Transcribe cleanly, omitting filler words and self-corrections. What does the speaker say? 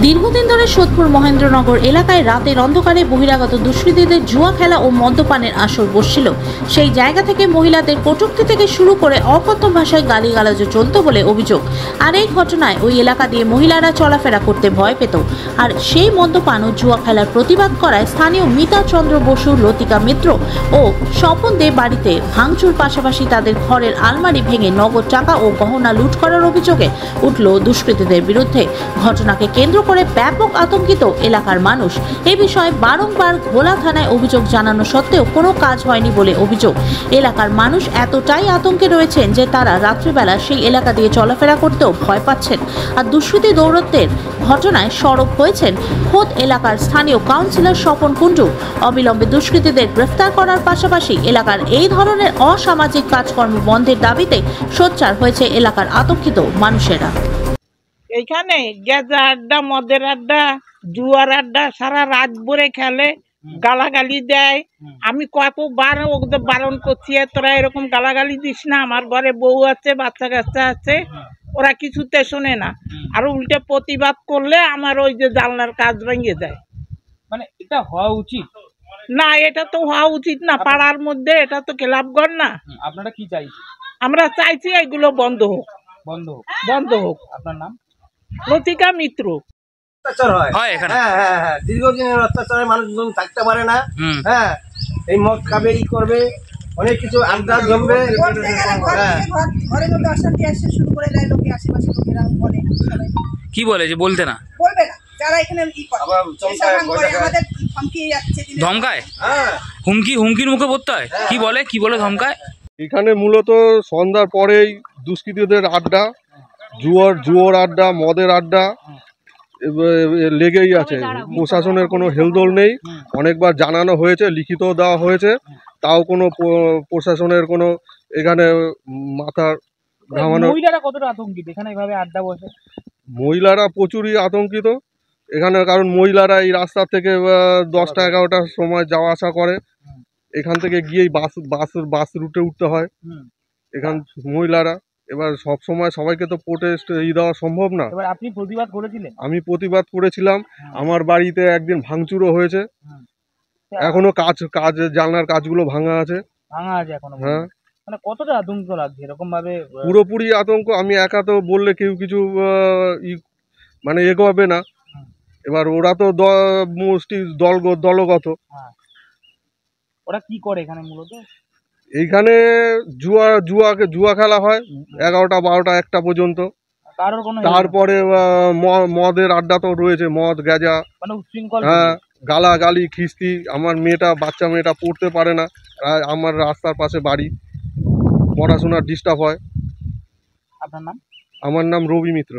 দীর্ঘদিন ধরে সোদপুর মহেন্দ্রনগর এলাকায় রাতের অন্ধকারে বহিরাগত দুষ্কৃতীদের জুয়া খেলা ও মদ্যপানের আসর বসছিল। সেই জায়গা থেকে মহিলাদের কটূক্তি থেকে শুরু করে অকথ্য ভাষায় গালিগালাজও চলত বলে অভিযোগ। আর এই ঘটনায় ওই এলাকা দিয়ে মহিলারা চলাফেরা করতে ভয় পেত। আর সেই মদ্যপান ও জুয়া খেলার প্রতিবাদ করায় স্থানীয় মিতা চন্দ্র বসু, লতিকা মিত্র ও স্বপন দে বাড়িতে ভাঙচুর, পাশাপাশি তাদের ঘরের আলমারি ভেঙে নগদ টাকা ও গহনা লুট করার অভিযোগে উঠল দুষ্কৃতীদের বিরুদ্ধে। ঘটনাকে কেন্দ্র করে ব্যাপক আতঙ্কিত এলাকার মানুষ। এ বিষয়ে বারংবার ঘোলা থানায় অভিযোগ জানানো সত্ত্বেও কোনো কাজ হয়নি বলে অভিযোগ। এলাকার মানুষ এতটাই আতঙ্কে রয়েছেন যে তারা রাত্রিবেলা সেই এলাকা দিয়ে চলাফেরা করতেও ভয় পাচ্ছেন। আর দুষ্কৃতী দৌরত্বের ঘটনায় সরব হয়েছেন খোদ এলাকার স্থানীয় কাউন্সিলর স্বপন কুণ্ডু। অবিলম্বে দুষ্কৃতীদের গ্রেফতার করার পাশাপাশি এলাকার এই ধরনের অসামাজিক কাজকর্ম বন্ধের দাবিতে সোচ্চার হয়েছে এলাকার আতঙ্কিত মানুষেরা। এইখানে গেজা আড্ডা, মদের আড্ডা, জুয়ার আড্ডা সারা রাত ভরে খেলে, গালাগালি দেয়। আমি কতবার ওদের বারণ করছি, তোরা এরকম গালাগালি দিস না, আমার ঘরে বউ আছে, বাচ্চা কাচ্চা আছে, ওরা কিছুতে শোনে না। আর উল্টে প্রতিবাদ করলে আমার ওই যে জানলার কাজ ভেঙে যায়। মানে এটা হওয়া উচিত না, এটা তো হওয়া উচিত না। পাড়ার মধ্যে এটা তো ক্লাবঘর না। আপনারা কি চাইছেন? আমরা চাইছি এগুলো বন্ধ হোক, বন্ধ হোক, বন্ধ হোক। আপনার নাম? লতিকা মিত্র। দীর্ঘদিনের অত্যাচারে মানুষজন থাকতে পারে না। হ্যাঁ, এই মদ খাবে, ই করবে, অনেক কিছু আড্ডা জমবে। কি বলে যে বলতে না, ধমকায়, হুমকির মুখে পড়তে হয়। কি বলে ধমকায়? এখানে মূলত সন্ধ্যার পরেই দুষ্কৃতীদের আড্ডা, জুয়োর আড্ডা, মদের আড্ডা লেগেই আছে। প্রশাসনের কোনো হেলদোল নেই। অনেকবার জানানো হয়েছে, লিখিত দেওয়া হয়েছে, তাও কোনো প্রশাসনের কোনো এখানে মাথা ঘামানো। মহিলারা কতটা আতঙ্কিত এখানে এভাবে আড্ডা বসে? মহিলারা প্রচুরই আতঙ্কিত এখানে, কারণ মহিলারা এই রাস্তা থেকে 10টা 11টার সময় যাওয়া আসা করে। এখান থেকে গিয়েই বাস রুটে উঠতে হয় এখান মহিলারা। এবার সব সময় সবাইকে তো প্রোটেস্ট দেওয়া সম্ভব না। এবার আপনি প্রতিবাদ করেছিলেন? আমি প্রতিবাদ করেছিলাম। আমার বাড়িতে একদিন ভাঙচুরও হয়েছে। এখনো কাজ জানলার কাজগুলো ভাঙা আছে এখনো। হ্যাঁ, মানে কতটা আতঙ্ক লাগছে এরকম ভাবে? পুরোপুরি আতঙ্ক। আমি একা তো বললে কেউ কিছু মানে এগোবে না। এবার ওরা তো দলগত। ওরা কি করে এখানে মূলত? এইখানে জুয়া খেলা হয় 11টা 12টা 1টা পর্যন্ত। তারপরে মদের আড্ডা তো রয়েছে, মদ গেজা, মানে উচ্ছৃঙ্খল। হ্যাঁ, গালাগালি, খিস্তি। আমার বাচ্চা মেয়েটা পড়তে পারে না। আমার রাস্তার পাশে বাড়ি, পড়াশোনার ডিস্টার্ব হয়। আপনার নাম? আমার নাম রবি মিত্র।